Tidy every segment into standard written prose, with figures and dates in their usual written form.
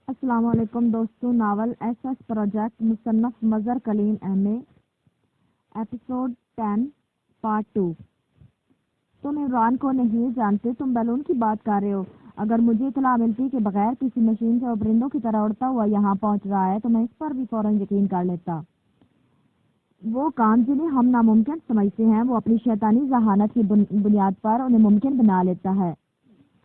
السلام علیکم دوستوں، ناول ایس ایس پروجیکٹ مصنف مظہر کلیم ایم اے، ایپیسوڈ 10 پارٹ 2۔ تم عمران کو نہیں جانتے، تم بیلون کی بات کر رہے ہو۔ اگر مجھے اطلاع ملتی کہ بغیر کسی مشین سے وہ پرندوں کی طرح اڑتا ہوا یہاں پہنچ رہا ہے تو میں اس پر بھی فوراً یقین کر لیتا۔ وہ کام جنہیں ہم ناممکن سمجھتے ہیں وہ اپنی شیطانی ذہانت کی بنیاد پر انہیں ممکن بنا لیتا ہے۔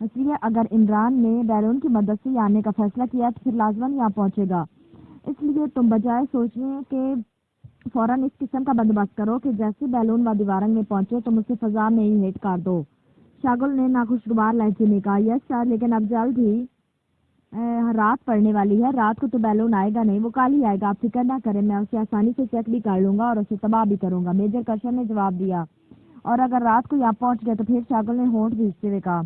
اس لیے اگر عمران نے بیلون کی مدد سے آنے کا فیصلہ کیا تو پھر لازماً یہاں پہنچے گا۔ اس لیے تم بجائے سوچنے کے فوراً اس قسم کا بندوبست کرو کہ جیسے بیلون وادی وارنگ میں پہنچے تم اسے فضا میں ہی ہٹ کر دو۔ شاگل نے ناخوشگوار لہجے میں کہا، یس سر، لیکن اب جلد ہی رات پڑنے والی ہے۔ رات کو تو بیلون آئے گا نہیں، وہ کل ہی آئے گا، آپ فکر نہ کریں، میں اسے آسانی سے چیک بھی کر لوں گا اور اسے تباہ بھی کروں گا، میجر کرشن نے جواب دیا۔ اور اگر رات کو یہاں پہنچ گئے تو پھر شاگل نے ہونٹ کھینچتے ہوئے کہا،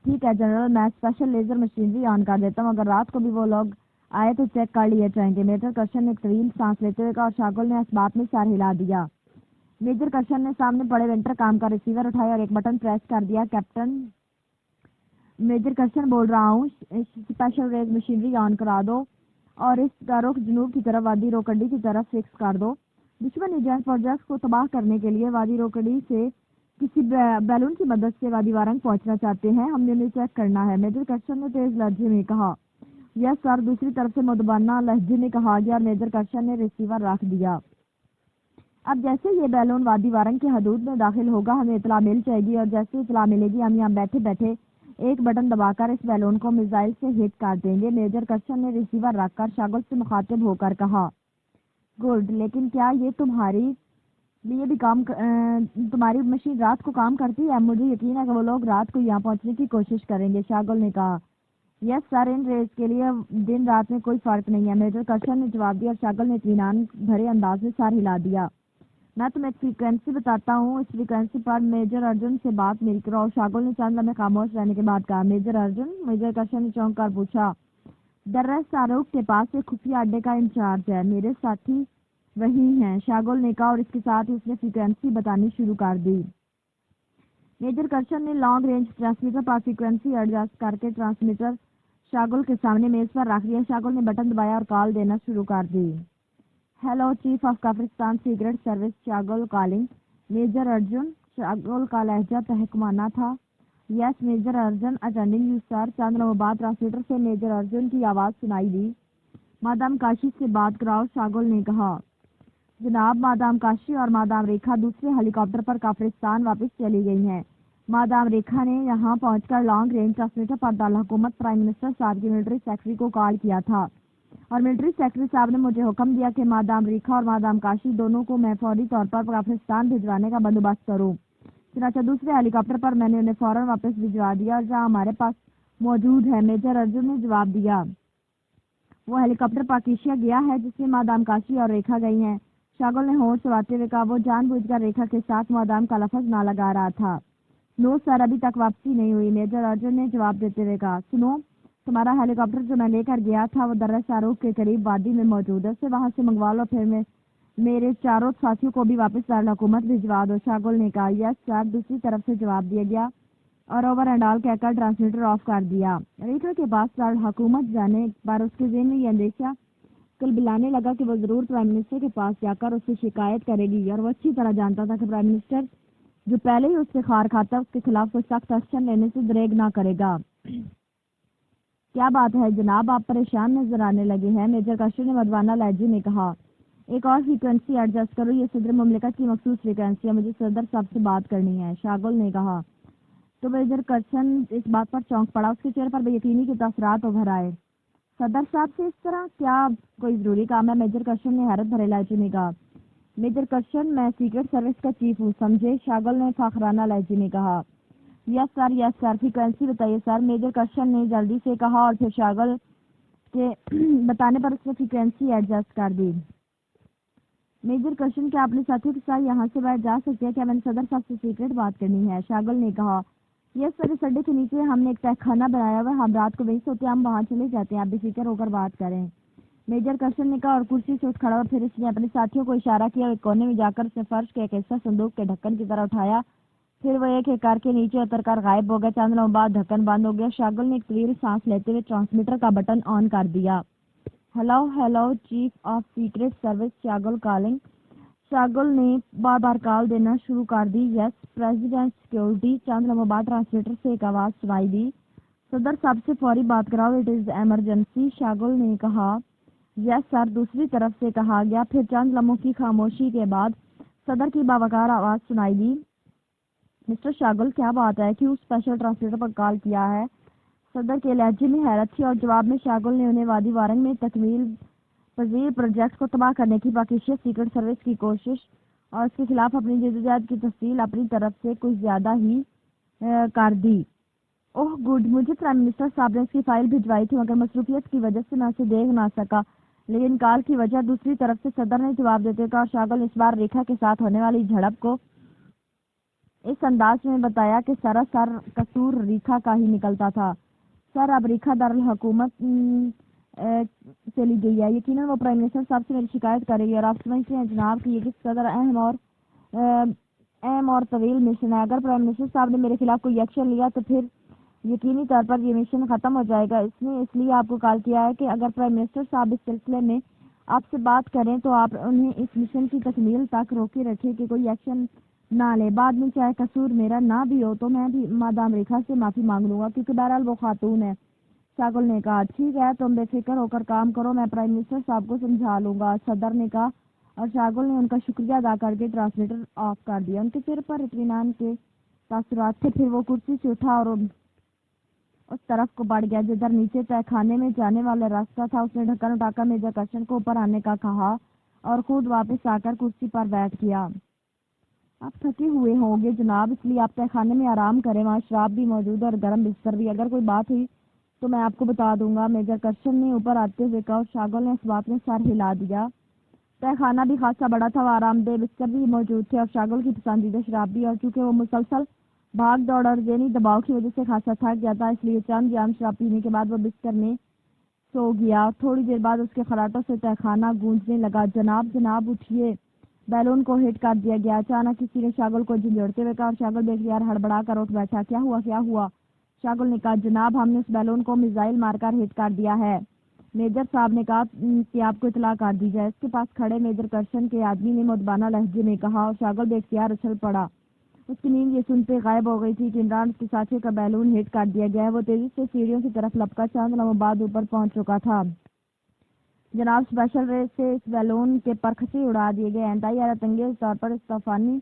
ٹھیک ہے جنرل، میں اسپیشل لیزر مشینری آن کر دیتا ہوں، اگر رات کو بھی وہ لوگ آئے تو چیک کر لیے جائیں گے۔ میجر کرشن نے ایک طویل سانس لیتے ہوئے کہا اور شاگل نے اس بات میں سر ہلا دیا۔ میجر کرشن نے سامنے پڑے ونٹر کام کا ریسیور اٹھایا اور ایک بٹن پریس کر دیا۔ کیپٹن، میجر کرشن بول رہا ہوں، اسپیشل ریز مشینری آن کرا دو اور اس کا رخ جنوب کی طرف وادی روکنڈی کی طرف فکس کر دو۔ دشمن ایجنٹ پروجیکٹ کو تباہ کرنے کے لیے وادی روکنڈی سے کسی بیلون کی مدد سے وادی وارنگ پہنچنا چاہتے ہیں، ہم نے انہیں چیک کرنا ہے، میجر کرشن نے تیز لہجے میں کہا۔ یس سر، دوسری طرف سے مدبانہ لہجے میں کہا گیا۔ میجر کرشن نے ریسیور رکھ دیا۔ اب جیسے یہ بیلون وادی وارنگ کی حدود میں داخل ہوگا ہمیں اطلاع مل جائے گی اور جیسے اطلاع ملے گی ہم یہاں بیٹھے بیٹھے ایک بٹن دبا کر اس بیلون کو میزائل سے ہٹ کر دیں گے۔ میجر کرشن نے ریسیور رکھ کر شاگل سے مخاطب ہو کر کہا، گڈ، لیکن کیا یہ تمہاری مشین رات کو کام کرتی ہے؟ مجھے یقین ہے کہ وہ لوگ رات کو یہاں پہنچنے کی کوشش کریں گے، شاگل نے کہا۔ یس سر، ان ریز کے لیے دن رات میں کوئی فرق نہیں ہے، میجر کرشن نے جواب دیا اور شاگل نے اطمینان بھرے انداز میں سر ہلا دیا۔ میں تمہیں ایک فریکوینسی بتاتا ہوں، اس فریکوینسی پر میجر ارجن سے بات میری کرو۔ شاگل نے چند لمحے خاموش رہنے کے بعد کہا، میجر ارجن؟ میجر کرشن نے چونک کر پوچھا۔ درس شاہروخ کے پاس ایک خفیہ اڈے کا انچارج ہے، میرے ساتھی وہی ہیں، شاگل نے کہا اور اس کے ساتھ ہی اس نے فریکوینسی بتانی شروع کر دی۔ میجر کرشن نے لانگ رینج ٹرانسمیٹر پر فریکوینسی ایڈجسٹ کر کے ٹرانسمیٹر شاگل کے سامنے میز پر رکھ دیا۔ شاگل نے بٹن دبایا اور کال دینا شروع کر دی۔ Hello, chief of Kafiristan secret service, Shagal calling. Major Arjun, Shagal کا لہجہ تحکمانہ تھا۔ Yes major Arjun, attending you sir. چند لمحوں بعد ٹرانسمیٹر سے میجر ارجن کی آواز سنائی دی۔ مادام کاشی سے بات کراؤ، شاگل نے کہا۔ جناب، مادام کاشی اور مادام ریکھا دوسرے ہیلی کاپٹر پر کافرستان واپس چلی گئی ہیں۔ مادام ریکھا نے یہاں پہنچ کر لانگ رینج ٹرانسمیٹر پر دارالحکومت پرائم منسٹر صاحب کی ملٹری سیکرٹری کو کال کیا تھا اور ملٹری سیکرٹری صاحب نے مجھے حکم دیا کہ مادام ریکھا اور مادام کاشی دونوں کو میں فوری طور پر کافرستان بھجوانے کا بندوبست کروں۔ چنانچہ دوسرے ہیلی کاپٹر پر میں نے انہیں فوراً واپس بھجوا دیا اور جہاں ہمارے پاس موجود ہے، میجر ارجن نے جواب دیا۔ وہ ہیلی کاپٹر پاکیشیا گیا ہے جس میں مادام کاشی اور ریکھا گئی ہیں، شاگل نے ہونٹ چباتے ہوئے کہا۔ وہ جان بوجھ کر ریکھا کے ساتھ مادام کا لفظ نہ لگا رہا تھا۔ نو سر، ابھی تک واپسی نہیں ہوئی، میجر ارجن نے جواب دیتے ہوئے کہا۔ سنو، تمہارا ہیلی کاپٹر جو میں لے کر گیا تھا وہ درس شاہروخ کے قریب وادی میں موجود ہے، اسے وہاں سے منگوا لو، پھر میرے چاروں ساتھیوں کو بھی واپس دارالحکومت بھجوا دو، شاگل نے کہا۔ یس سر، دوسری طرف سے جواب دیا گیا اور اوور اینڈ آل کہہ کر ٹرانسمیٹر آف کر دیا۔ ریکھا کے پاس دارالحکومت جانے پر اس کے ذہن میں یہ اندیشہ کلبلانے لگا کہ وہ ضرور پرائم منسٹر کے پاس جا کر اس سے شکایت کرے گی اور وہ اچھی طرح جانتا تھا کہ پرائم منسٹر جو پہلے ہی اس سے خار کھاتا ہے اس کے خلاف کوئی سخت ایکشن لینے سے دریغ نہ کرے گا۔ کیا بات ہے جناب، آپ پریشان نظر آنے لگے ہیں، میجر کرشن نے مدوانہ لہجے میں کہا۔ ایک اور فریکوینسی ایڈجسٹ کرو، یہ صدر مملکت کی مخصوص فریکوینسی ہے، مجھے صدر صاحب سے بات کرنی ہے، شاگل نے کہا۔ تو میجر کرشن اس بات پر چونک پڑا، اس کے چہرے پر بے یقینی کے تاثرات ابھر آئے۔ صدر صاحب سے اس طرح؟ کیا کوئی ضروری کام ہے؟ میجر کرشن نے حیرت بھرے لہجے میں کہا۔ میجر کرشن، میں سیکرٹ سروس کا چیف ہوں، سمجھے، شاگل نے فاخرانہ لہجے میں کہا۔ یس سر، فریکوینسی بتائیے سر، میجر کرشن نے جلدی سے کہا اور پھر شاگل کے بتانے پر اس نے فریکوینسی ایڈجسٹ کر دی۔ میجر کرشن، کیا اپنے ساتھیوں کے ساتھ یہاں سے باہر جا سکتے ہیں؟ کیا میں نے صدر صاحب سے سیکرٹ بات کرنی ہے؟ شاگل نے کہا۔ یس سر، اس اڈے کے نیچے ہم نے ایک تہہ خانہ بنایا ہوا ہے، ہم رات کو وہیں سوتے ہیں، ہم وہاں چلے جاتے ہیں، آپ بے فکر ہو کر بات کریں، میجر کرشن نے کہا اور کرسی سے اٹھ کھڑا اور پھر اس نے اپنے ساتھیوں کو اشارہ کیا اور ایک کونے میں جا کر اس نے فرش کے ایک حصہ صندوق کے ڈھکن کی طرح اٹھایا پھر وہ ایک ایک کر کے نیچے اتر کر غائب ہو گیا۔ چند لمحوں بعد ڈھکن بند ہو گیا۔ شاگل نے ایک طویل سانس لیتے ہوئے ٹرانسمیٹر کا بٹن آن کر دیا۔ Hello hello chief of secret service Shagal calling. Shagal نے بار بار کال دینا شروع کر دی۔ یس پریزیڈنٹ سیکورٹی۔ چند لمحوں بعد ٹرانسمیٹر سے ایک آواز سنائی دی۔ صدر صاحب سے فوری بات کراؤ، اٹ از ایمرجنسی۔ شاگل نے کہا یس سر۔ دوسری طرف سے کہا گیا۔ پھر چند لمحوں کی خاموشی کے بعد صدر کی باوقار آواز سنائی دی۔ مسٹر شاگل کیا بات ہے؟ کیوں اسپیشل ٹرانسلیٹر پر کال کیا ہے؟ صدر کے لہجے میں حیرت تھی اور جواب میں شاگل نے انہیں وادی وارنگ میں تکمیل پذیر پروجیکٹ کو تباہ کرنے کی باکیفیت سیکرٹ سروس کی کوشش اور اس کے خلاف اپنی جدوجہد کی تفصیل اپنی طرف سے کچھ زیادہ ہی کر دی۔ اوہ گڈ، مجھے پرائم منسٹر صاحب نے اس کی فائل بھجوائی تھی مگر مصروفیت کی وجہ سے میں اسے دیکھ نہ سکا، لیکن کال کی وجہ دوسری طرف سے صدر نے جواب دیتے کہا اور شاگل نے اس بار ریکھا کے ساتھ ہونے والی جھڑپ کو اس انداز میں بتایا کہ سراسر قصور ریکھا کا ہی نکلتا تھا۔ سر اب ریکھا دارالحکومت چلی گئی ہے، یقیناً وہ پرائم منسٹر صاحب سے میری شکایت کرے گی اور آپ سمجھتے ہیں جناب کہ یہ کس قدر اہم اور طویل مشن ہے۔ اگر پرائم منسٹر صاحب نے میرے خلاف کوئی ایکشن لیا تو پھر یقینی طور پر یہ مشن ختم ہو جائے گا۔ اس نے اس لیے آپ کو کال کیا ہے کہ اگر پرائم منسٹر صاحب اس سلسلے میں آپ سے بات کریں تو آپ انہیں اس مشن کی تکمیل تک روکے رکھیں کہ کوئی ایکشن نہ لے۔ بعد میں چاہے قصور میرا نہ بھی ہو تو میں بھی مادام ریکھا سے معافی مانگ لوں گا کیونکہ بہرحال وہ خاتون ہے۔ شاگل نے کہا ٹھیک ہے تم بے فکر ہو کر کام کرو، میں پرائم منسٹر صاحب کو سمجھا لوں گا، صدر نے کہا اور شاگل نے ان کا شکریہ ادا کر کے ٹرانسلیٹر آف کر دیا۔ ان کے سر پر اطمینان کے تاثرات تھے۔ پھر وہ کرسی سے اٹھا اور اس طرف کو بڑھ گیا جدھر نیچے تہہ خانے میں جانے والا راستہ تھا۔ اس نے ڈھکن اٹھا کر میجر کرشن کو اوپر آنے کا کہا اور خود واپس آ کر کرسی پر بیٹھ گیا۔ آپ تھکے ہوئے ہوں گے جناب، اس لیے آپ تہہ خانے میں آرام کریں، وہاں شراب بھی موجود ہے اور گرم بستر بھی۔ اگر کوئی بات ہوئی تو میں آپ کو بتا دوں گا، میجر کرشن نے اوپر آتے ہوئے کہا اور شاگل نے اس بات میں سر ہلا دیا۔ تہہ خانہ بھی خاصا بڑا تھا، وہ آرام دہ بستر بھی موجود تھے اور شاگل کی پسندیدہ شراب بھی، اور چونکہ وہ مسلسل بھاگ دوڑ اور ذہنی دباؤ کی وجہ سے خاصا تھک گیا تھا اس لیے چند جام شراب پینے کے بعد وہ بستر میں سو گیا۔ تھوڑی دیر بعد اس کے خراٹوں سے تہہ خانہ گونجنے لگا، جناب جناب اٹھیے۔ بیلون کو ہٹ کر دیا گیا۔ اچانک کسی نے شاگل کو جھنجھوڑتے ہوئے کہا اور شاگل بے اختیار ہڑبڑا کر اٹھ بیٹھا۔ کیا ہوا کیا ہوا؟ شاگل نے کہا جناب ہم نے اس بیلون کو میزائل مار کر ہٹ کر دیا ہے۔ میجر صاحب نے کہا کہ آپ کو اطلاع کر دی جائے۔ اس کے پاس کھڑے میجر کرشن کے آدمی نے مدبانہ لہجے میں کہا اور شاگل بے اختیار اچھل پڑا۔ اس کی نیند یہ سنتے غائب ہو گئی تھی کہ عمران اس کے ساتھیوں کا بیلون ہٹ کر دیا گیا ہے۔ وہ تیزی سے سیڑھیوں کی طرف لپکا، چند لمحوں بعد اوپر پہنچ چکا تھا۔ جناب اسپیشل ریس سے اس بیلون کے پرخچے اڑا دیے گئے۔ انتہائی حیرت انگیز طور پر اس طوفانی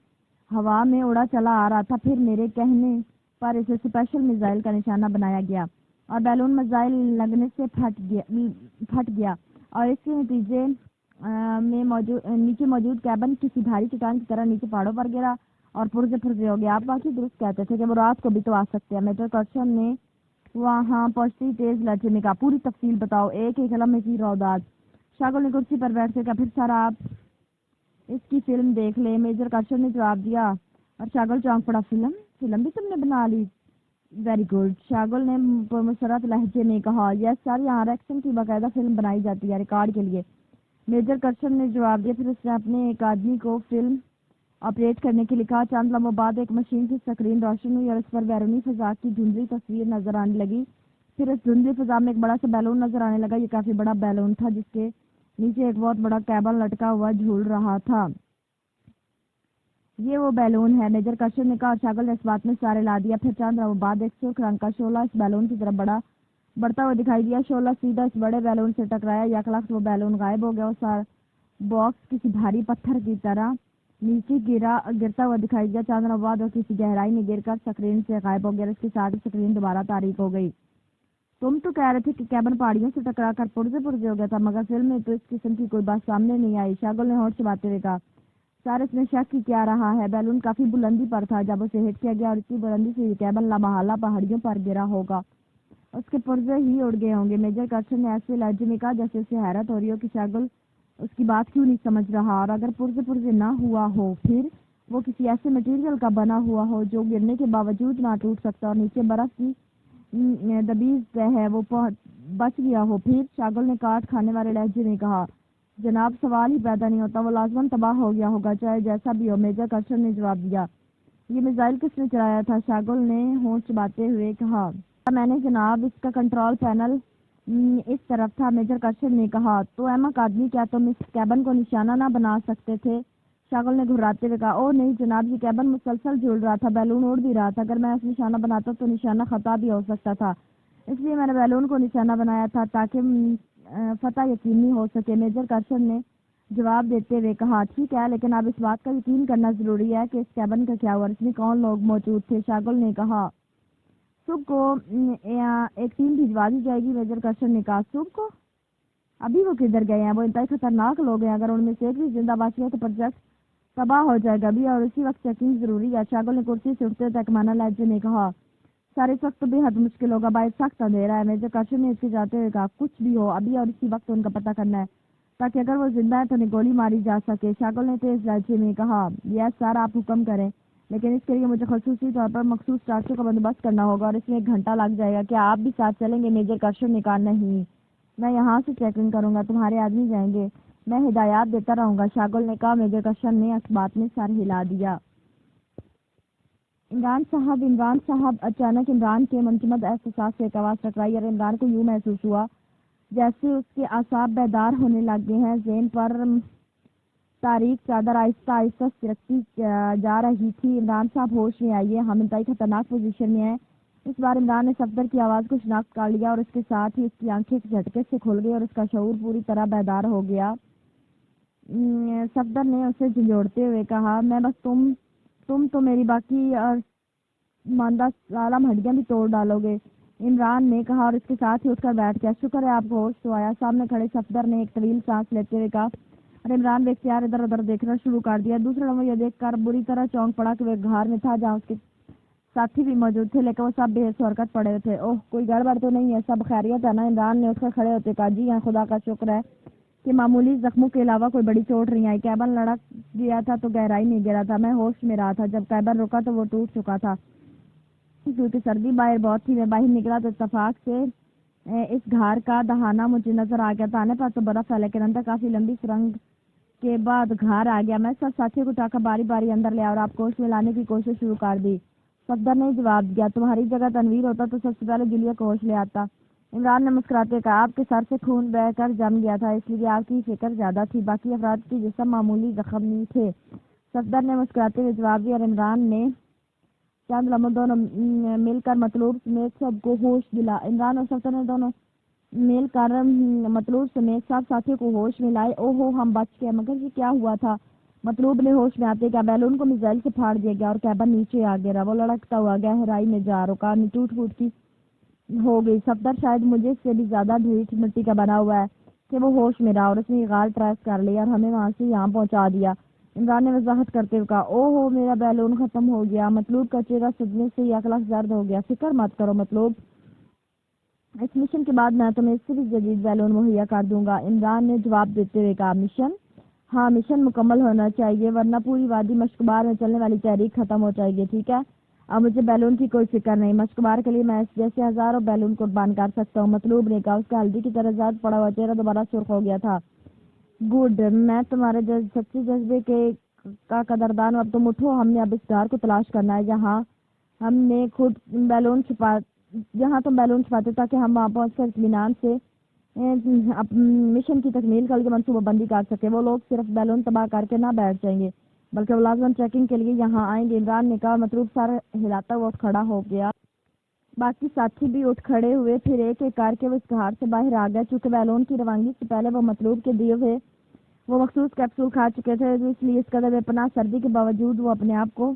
ہوا میں اڑا چلا آ رہا تھا۔ پھر میرے کہنے پر اسے اسپیشل میزائل کا نشانہ بنایا گیا اور بیلون میزائل لگنے سے پھٹ گیا اور اس کے نتیجے میں نیچے موجود کیبن کسی بھاری چٹان کی طرح نیچے پہاڑوں پر گرا اور پرزے پرزے ہو گیا۔ آپ باقی درست کہتے تھے کہ وہ رات کو بھی تو آ سکتے ہیں، میجر کرشن نے وہاں پہنچتی تیز لہجے میں کہا۔ پوری تفصیل بتاؤ، ایک ایک لمحے کی روداد۔ شاگل نے کرسی پر بیٹھ کے کہا پھر سر آپ اس کی فلم دیکھ لیں، میجر کرشن نے جواب دیا اور شاگل چونک پڑا۔ فلم بھی تم نے بنا لی؟ ویری گڈ، شاگل نے مسرت لہجے میں کہا۔ یس سر، یہاں ریکشن کی باقاعدہ فلم بنائی جاتی ہے ریکارڈ کے لیے، میجر کرشن نے جواب دیا۔ پھر اس نے اپنے ایک آدمی کو فلم آپریٹ کرنے کے لیے کہا۔ چند لمحوں بعد ایک مشین کی سکرین روشن ہوئی اور اس پر بیرونی فضا کی دھندلی تصویر نظر آنے لگی۔ پھر اس دھندلی فضا میں ایک بڑا سا بیلون نظر آنے لگا۔ یہ کافی بڑا بیلون تھا جس کے نیچے ایک بہت بڑا کیبن لٹکا ہوا جھول رہا تھا۔ یہ وہ بیلون ہے، میجر کرشن نے کہا اور شاگل نے اس بات میں سارے لا دیا۔ پھر چند لمحوں بعد ایک سرخ رنگ کا شعلہ اس بیلون کی طرف بڑھتا ہوا دکھائی دیا۔ شعلہ سیدھا اس بڑے بیلون سے ٹکرایا، یکلخت وہ بیلون غائب ہو گیا۔ وہ سارا باکس کسی بھاری پتھر کی طرح نیچے گرتا ہوا دکھائی دیا۔ چند لمحوں بعد وہ کسی گہرائی میں گر کر سکرین سے غائب ہو گیا اور اس کے ساتھ سکرین دوبارہ تاریک ہو گئی۔ تم تو کہہ رہے تھے کہ کیبن پہاڑیوں سے ٹکرا کر پرزے ہو گیا تھا مگر فلم میں تو اس قسم کی کوئی بات سامنے نہیں آئی، شاگل نے ہونٹ چباتے ہوئے کہا۔ سر اس میں شک کی کیا رہا ہے، بیلون کافی بلندی پر تھا جب اسے ہٹ کیا گیا اور اتنی بلندی سے یہ کیبن لامحالہ پہاڑیوں پر گرا ہوگا، اس کے پرزے ہی اڑ گئے ہوں گے، میجر کرشن نے ایسے لہجے میں کہا جیسے اسے حیرت ہو رہی ہو کہ شاگل اس کی بات کیوں نہیں سمجھ رہا۔ اور اگر پرزے نہ ہوا ہو پھر وہ کسی ایسے مٹیریل کا بنا ہوا ہو جو گرنے کے باوجود نہ ٹوٹ سکتا اور نیچے برف کی دبیز ہے وہ بچ گیا ہو پھر، شاگل نے کاٹ کھانے والے لہجے میں کہا۔ جناب سوال ہی پیدا نہیں ہوتا، وہ لازماً تباہ ہو گیا ہوگا چاہے جیسا بھی ہو، میجر کرشن نے جواب دیا۔ یہ میزائل کس نے چلایا تھا؟ شاگل نے ہونٹ چباتے ہوئے کہا۔ میں نے جناب، اس کا کنٹرول پینل اس طرف تھا۔ میجر کرشن نے کہا۔ تو احمق آدمی، کیا تم اس کیبن کو نشانہ نہ بنا سکتے تھے؟ شاگل نے گھبراتے ہوئے کہا۔ اوہ نہیں جناب، یہ کیبن مسلسل جھول رہا تھا، بیلون اڑ بھی رہا تھا۔ اگر میں اسے نشانہ بناتا تو نشانہ خطا بھی ہو سکتا تھا، اس لیے میں نے بیلون کو نشانہ بنایا تھا تاکہ فتح یقینی ہو سکے۔ میجر کرشن نے جواب دیتے ہوئے کہا۔ ٹھیک ہے، لیکن اب اس بات کا یقین کرنا ضروری ہے کہ اس کیبن کا کیا ہوا، اس میں کون لوگ موجود تھے؟ شاگل نے کہا۔ صبح کو ایک ٹیم بھجوا دی جائے گی۔ میجر کرشن نے کہا۔ صبح کو؟ ابھی وہ کدھر گئے ہیں؟ وہ انتہائی خطرناک لوگ ہیں، اگر ان میں سے ایک بھی زندہ بچ گیا تو پروجیکٹ تباہ ہو جائے گا بھی، اور اسی وقت چیکنگ ضروری ہے۔ شاگل نے کرسی سے اٹھتے تکمانہ لہجے میں کہا۔ سارے وقت تو بے حد مشکل ہوگا، باعث سخت اندھیرا ہے۔ میجر کرشن نے اس کے جاتے ہوئے کہا۔ کچھ بھی ہو، ابھی اور اسی وقت ان کا پتہ کرنا ہے تاکہ اگر وہ زندہ ہے تو انہیں گولی ماری جا سکے۔ شاگل نے تیز لہجے میں کہا۔ یس سر، آپ حکم کریں، لیکن اس کے لیے مجھے خصوصی طور پر مخصوص ٹرانسپورٹ کا بندوبست کرنا ہوگا اور اس میں 1 گھنٹہ لگ جائے گا۔ کیا آپ بھی ساتھ چلیں گے؟ میجر کرشن نے کہا۔ نہیں، میں یہاں سے چیکنگ کروں گا، تمہارے آدمی جائیں گے، میں ہدایات دیتا رہوں گا، شاگل نے کہا۔ میجر کرشن نے اس بات میں سر ہلا دیا۔ عمران صاحب اچانک عمران کے منجمد احساسات سے ایک آواز ٹکرائی اور عمران کو یوں محسوس ہوا جیسے اس کے اعصاب بیدار ہونے لگ گئے ہیں۔ ذہن پر تاریک چادر آہستہ آہستہ سرکتی جا رہی تھی۔ عمران صاحب ہوش میں آئیے، ہم انتہائی خطرناک پوزیشن میں ہیں۔ اس بار عمران نے صفدر کی آواز کو شناخت کر لیا اور اس کے ساتھ ہی اس کی آنکھیں ایک جھٹکے سے کھل گئی اور اس کا شعور پوری طرح بیدار ہو گیا۔ صفدر نے اسے جھنجھوڑتے ہوئے کہا۔ میں بس تم تو میری باقی اور ماندہ سالم ہڈیاں بھی توڑ ڈالو گے، عمران نے کہا اور اس کے ساتھ ہی اٹھ کر بیٹھ گیا۔ شکر ہے آپ کو ہوش تو آیا، سامنے کھڑے صفدر نے ایک طویل سانس لیتے ہوئے کہا اور عمران بے اختیار ادھر ادھر دیکھنا شروع کر دیا۔ دوسرے لمحے یہ دیکھ کر بری طرح چونک پڑا کہ وہ ایک گھر میں تھا جہاں اس کے ساتھی بھی موجود تھے، لیکن وہ سب بے حس حرکت پڑے تھے۔ اوہ، کوئی گڑبڑ تو نہیں ہے؟ سب خیریت ہے نا؟ عمران نے اٹھ کر کھڑے ہوتے کہا۔ جی ہاں، خدا کا شکر ہے کہ معمولی زخموں کے علاوہ کوئی بڑی چوٹ نہیں آئی۔ کیبن لڑک گیا تھا تو گہرائی میں گرا تھا، میں ہوش میں رہا تھا جب کیبن رکا تو وہ ٹوٹ چکا تھا کیونکہ سردی باہر بہت تھی۔ میں باہر نکلا تو اتفاق سے اس گھر کا دہانہ مجھے نظر آ گیا تھا۔ آنے پر تو برف ہے لیکن اندر کافی لمبی سرنگ کے بعد گھر آ گیا۔ میں سب ساتھیوں کو اٹھا کر باری باری اندر لے آیا اور آپ کو ہوش میں لانے کی کوشش شروع کر دی۔ صفدر نے جواب دیا۔ تمہاری جگہ تنویر ہوتا تو سب سے پہلے جولیا کو ہوش لے آتا، عمران نے مسکراتے کہا۔ آپ کے سر سے خون بہہ کر جم گیا تھا، اس لیے آپ کی فکر زیادہ تھی، باقی افراد کی جسم معمولی زخمی تھے، صفدر نے مسکراتے ہوئے جواب دیا اور عمران نے چند لمحوں دونوں مل کر مطلوب سمیت سب کو ہوش دلا۔ عمران اور صفدر نے دونوں مل کر مطلوب سمیت سب ساتھیوں کو ہوش میں لائے۔ او ہو، ہم بچ گئے، مگر یہ کیا ہوا تھا؟ مطلوب نے ہوش میں آتے کہا۔ بیلون کو میزائل سے پھاڑ دیا گیا اور کیبن نیچے آ گرا، وہ لڑکتا ہوا گہرائی میں جا رکا، ٹوٹ پھوٹ کی ہو گئی۔ صفدر شاید مجھے سے بھی زیادہ ڈھیٹ مٹی کا بنا ہوا ہے کہ وہ ہوش میں رہا اور اس نے یہ غار ٹریس کر لیا اور ہمیں وہاں سے یہاں پہنچا دیا، عمران نے وضاحت کرتے ہوئے کہا۔ او ہو، میرا بیلون ختم ہو گیا، مطلوب کا چہرہ صدمے سے یک لخت زرد ہو گیا۔ فکر مت کرو مطلوب، اس مشن کے بعد میں تمہیں اس سے بھی جدید بیلون مہیا کر دوں گا، عمران نے جواب دیتے ہوئے کہا۔ مشن؟ ہاں، مشن مکمل ہونا چاہیے ورنہ پوری وادی مشکبار میں چلنے والی تحریک ختم ہو جائے گی، ٹھیک ہے؟ اب مجھے بیلون کی کوئی فکر نہیں، مشکبار کے لیے میں اس جیسے ہزاروں بیلون قربان کر سکتا ہوں، مطلوب نے کہا۔ اس کا ہلدی کی طرح زرد پڑا ہوا چہرہ دوبارہ سرخ ہو گیا تھا۔ گڈ، میں تمہارے سچے جذبے کا قدردان ہوں۔ اب تم اٹھو، ہم نے اب اس غار کو تلاش کرنا ہے جہاں ہم نے خود بیلون جہاں تم بیلون چھپاتے تاکہ ہم وہاں پہنچ کر اطمینان سے مشن کی تکمیل کر کے منصوبہ بندی کر سکے۔ وہ لوگ صرف بیلون تباہ کر کے نہ بیٹھ جائیں گے بلکہ وہ لازماً چیکنگ کے لیے یہاں آئیں گے، عمران نے کہا۔ مطلوب سر ہلاتا ہوا اٹھ کھڑا ہو گیا، باقی ساتھی بھی اٹھ کھڑے ہوئے، پھر ایک ایک کر کے وہ اس گھر سے باہر آ گیا۔ چونکہ بیلون کی روانگی سے پہلے وہ مطلوب کے دیے ہوئے وہ مخصوص کیپسول کھا چکے تھے، اس لیے اس قدر بے پناہ سردی کے باوجود وہ اپنے آپ کو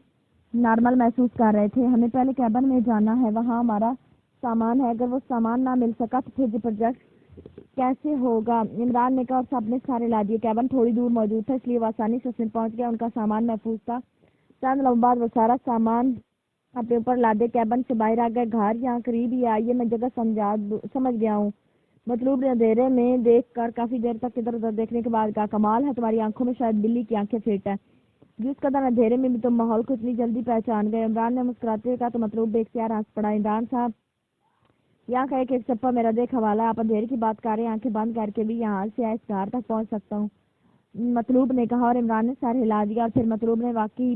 نارمل محسوس کر رہے تھے۔ ہمیں پہلے کیبن میں جانا ہے، وہاں ہمارا سامان ہے، اگر وہ سامان نہ مل سکا تو پھر یہ پروجیکٹ کیسے ہوگا، عمران نے کہا اور سب نے سارے لا دیے۔ کیبن تھوڑی دور موجود تھا اس لیے وہ آسانی سے اس میں پہنچ گیا، ان کا سامان محفوظ تھا۔ چند لمحوں بعد وہ سارا سامان اپنے اوپر لادے کیبن سے باہر آ گئے۔ گھر یہاں قریب ہی آئیے، میں جگہ سمجھ گیا ہوں، مطلوب نے اندھیرے میں دیکھ کر کافی دیر تک ادھر ادھر دیکھنے کے بعد کہا۔ کمال ہے، تمہاری آنکھوں میں شاید بلی کی آنکھیں فٹ ہے، جس قدر اندھیرے میں بھی تم ماحول کو اتنی جلدی پہچان گئے، عمران نے مسکراتے ہوئے کہا۔ تو مطلوب بے اختیار ہنس پڑا۔ عمران صاحب، یہاں کا ایک ایک چپا میرا دیکھ حوالہ، آپ اندھیرے کی بات کر رہے ہیں، آنکھیں بند کر کے بھی یہاں سے اس گھر تک پہنچ سکتا ہوں، مطلوب نے کہا اور عمران نے سر ہلا دیا اور پھر مطلوب نے واقعی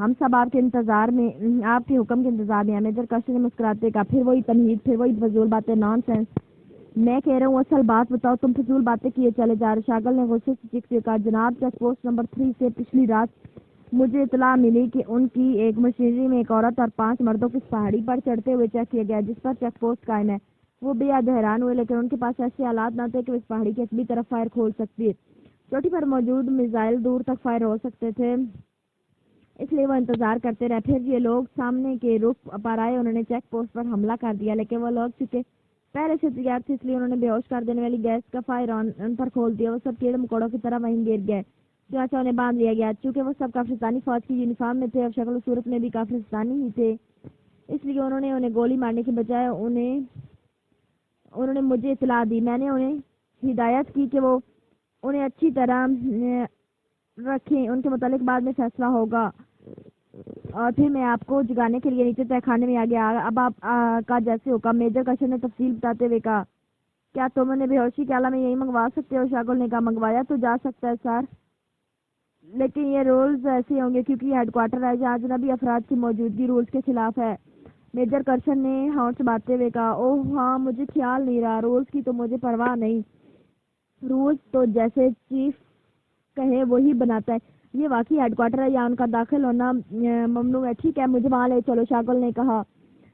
ہم سب آپ کے انتظار میں، آپ کے حکم کے انتظار میں ہیں۔ میجر کرشن نے مسکراتے کہا، پھر وہی تمہید، پھر وہی فضول باتیں، نان سینس۔ میں کہہ رہا ہوں اصل بات بتاؤ، تم فضول باتیں کیے چلے جا رہے۔ شاگل نے غصے سے چیختے کہا، جناب چیک پوسٹ نمبر 3 سے پچھلی رات مجھے اطلاع ملی کہ ان کی ایک مشینری میں ایک عورت اور 5 مردوں کو اس پہاڑی پر چڑھتے ہوئے چیک کیا گیا جس پر چیک پوسٹ قائم ہے۔ وہ بے حد حیران ہوئے، لیکن ان کے پاس ایسے آلات نہ تھے کہ وہ اس پہاڑی کی اصلی طرف فائر کھول سکتی۔ چوٹی پر موجود میزائل دور تک فائر ہو سکتے تھے، اس لیے وہ انتظار کرتے رہے۔ پھر یہ لوگ سامنے کے رخ پر آئے، انہوں نے چیک پوسٹ پر حملہ کر دیا، لیکن وہ لوگ چکے پہلے سے تیار تھے، اس لیے انہوں نے بے ہوش کر دینے والی گیس کا فائر ان پر کھول دیا۔ وہ سب کیڑے مکوڑوں کی طرح وہیں گر گئے، چنانچہ انہیں باندھ لیا گیا۔ چونکہ وہ سب کافرستانی فوج کی یونیفارم میں تھے اور شکل و صورت میں بھی کافرستانی ہی تھے، اس لیے انہیں گولی مارنے کے بجائے انہوں نے مجھے اطلاع دی۔ میں نے انہیں ہدایت کی کہ وہ انہیں اچھی طرح رکھیں، ان کے متعلق بعد میں فیصلہ ہوگا۔ اور پھر میں آپ کو جگانے کے لیے نیچے تہہ خانے میں آ گیا۔ اب آپ کا جیسے حکم۔ میجر کرشن نے تفصیل بتاتے ہوئے کہا، کیا تم انہیں بے ہوشی کے عالم میں یہی منگوا سکتے ہو؟ شاگل نے کہا، منگوایا تو جا سکتا ہے سر، لیکن یہ رولز ایسے ہوں گے کیونکہ یہ ہیڈ کوارٹر ہے جہاں اجنبی افراد کی موجودگی رولز کے خلاف ہے۔ میجر کرشن نے ہونٹ چباتے ہوئے کہا، اوہ ہاں، مجھے خیال نہیں رہا، رولز کی تو مجھے پرواہ نہیں، رولز تو جیسے چیف کہے وہی بناتا ہے۔ یہ واقعی ہیڈ کوارٹر ہے، یا ان کا داخل ہونا ممنوع ہے؟ ٹھیک ہے، مجھے وہاں لے چلو۔ شاگل نے کہا،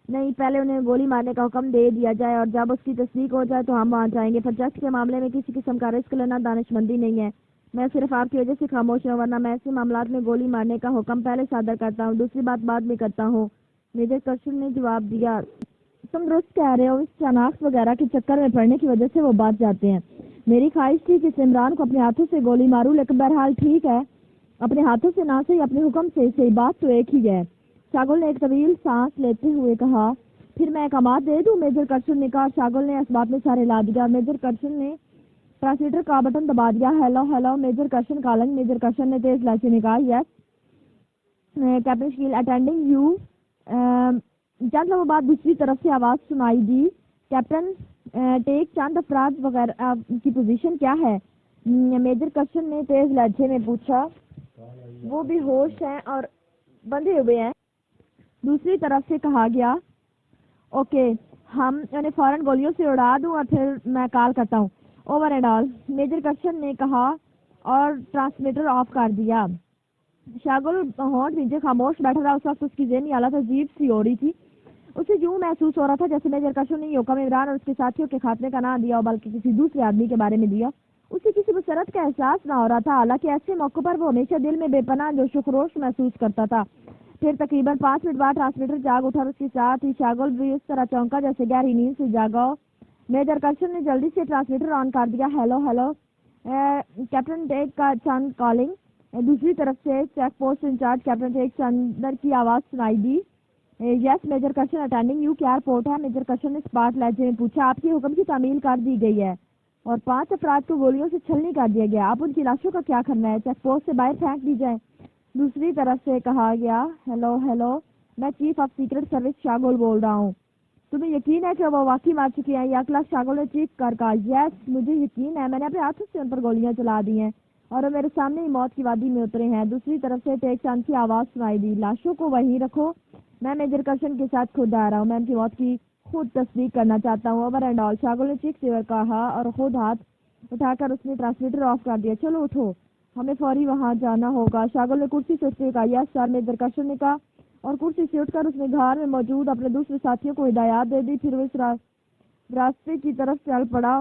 نہیں، پہلے انہیں گولی مارنے کا حکم دے دیا جائے اور جب اس کی تصدیق ہو جائے تو ہم وہاں جائیں گے۔ پروجیکٹ کے معاملے میں کسی قسم کا رسک لینا دانش مندی نہیں ہے۔ میں صرف آپ کی وجہ سے خاموش ہوں، ورنہ میں ایسے معاملات میں گولی مارنے کا حکم پہلے صادر کرتا ہوں، دوسری بات بعد میں کرتا ہوں۔ میجر کرشن نے جواب دیا، تم درست کہہ رہے ہو، اس شناخت وغیرہ کے چکر میں پڑنے کی وجہ سے وہ بات جاتے ہیں۔ میری خواہش تھی کہ عمران کو اپنے ہاتھوں سے گولی ماروں، لیکن بہرحال ٹھیک ہے، اپنے ہاتھوں سے نہ صحیح اپنے حکم سے صحیح، بات تو ایک ہی ہے۔ شاگل نے ایک طویل سانس لیتے ہوئے کہا، پھر میں احکامات دے دوں؟ میجر کرشن نے کہا۔ شاگل نے اسباب میں سارے لا دیا۔ میجر کرشن نے ٹرانسلیٹر کا بٹن دبا دیا۔ Hello hello major Krishan calling. Major Krishan نے تیز لہجے میں کہا، yes captain Shakeel attending you. چند لمحوں بعد دوسری طرف سے آواز سنائی دی، کیپٹن ٹیک چند افراد وغیرہ کی پوزیشن کیا ہے؟ میجر کرشن نے تیز لہجے میں پوچھا، وہ بھی ہوش ہیں اور بندھے ہوئے ہیں۔ دوسری طرف سے کہا گیا، اوکے، ہم انہیں فوراً گولیوں سے اڑا دوں اور پھر میں کال کرتا ہوں، over and all, major Krishan نے کہا اور ٹرانسمیٹر آف کر دیا۔ شاگل ہونٹ نیچے خاموش بیٹھا رہا۔ اس وقت اس کی ذہنی حالت عجیب سی ہو رہی تھی۔ اسے یوں محسوس ہو رہا تھا جیسے میجر کرشن نے حکم عمران اور اس کے ساتھیوں کے خاتمے کا نہ دیا ہو، بلکہ کسی دوسرے آدمی کے بارے میں دیا۔ اسے کسی مسرت کا احساس نہ ہو رہا تھا، حالانکہ ایسے موقع پر وہ ہمیشہ دل میں بے پناہ جوش و خروش محسوس کرتا تھا۔ پھر تقریباً 5 منٹ بعد ٹرانسمیٹر جاگ اٹھا اور اس کے ساتھ ہی شاگل بھی اس طرح چونکا جیسے گہری نیند سے جاگا ہو۔ میجر کرشن نے جلدی سے ٹرانسمیٹر آن کر دیا۔ ہیلو ہیلو کیپٹن ٹیک کا چند کالنگ۔ دوسری طرف سے چیک پوسٹ انچارج کیپٹن ٹیک چندر کی آواز سنائی دی، یس میجر کرشن اٹینڈنگ یو، کیا رپورٹ ہے؟ میجر کرشن نے اسپاٹ لہجے میں پوچھا، آپ کے حکم کی تعمیل کر دی گئی ہے اور 5 افراد کو گولیوں سے چھلنی کر دیا گیا، اب ان کی لاشوں کا کیا کرنا ہے؟ چیک پوسٹ سے باہر پھینک دی جائیں۔ دوسری طرف سے کہا گیا، ہیلو ہیلو، میں چیف آف سیکرٹ سروس شاگل بول رہا ہوں، تمہیں یقین ہے کہ وہ واقعی مار چکی ہیں؟ یا کلاس شاگل نے چیخ کر کہا، یس مجھے یقین ہے، میں نے اپنے ہاتھوں سے ان پر گولیاں چلا دی ہیں اور وہ میرے سامنے ہی موت کی وادی میں اترے ہیں۔ دوسری طرف سے ٹیک چاند کی آواز سنائی دی، لاشوں کو وہیں رکھو، میں میجر کرشن کے ساتھ خود آ رہا ہوں، میں ان کی موت کی خود تصدیق کرنا چاہتا ہوں، اوور اینڈ آل۔ شاگل نے چیختے ہوئے کہا اور خود ہاتھ اٹھا کر اس نے ٹرانسمیٹر آف کر دیا۔ چلو اٹھو، ہمیں فوری وہاں جانا ہوگا۔ شاگل نے کرسی سے اٹھتے ہوئے کہا، یس سر، میجر کرشن نے کہا، اور کرسی سے اٹھ کر اس نے گھر میں موجود اپنے دوسرے ساتھیوں کو ہدایات دے دی۔ پھر وہ اس راستے کی طرف چل پڑا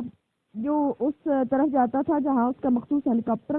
جو اس طرف جاتا تھا جہاں اس کا مخصوص ہیلی کاپٹر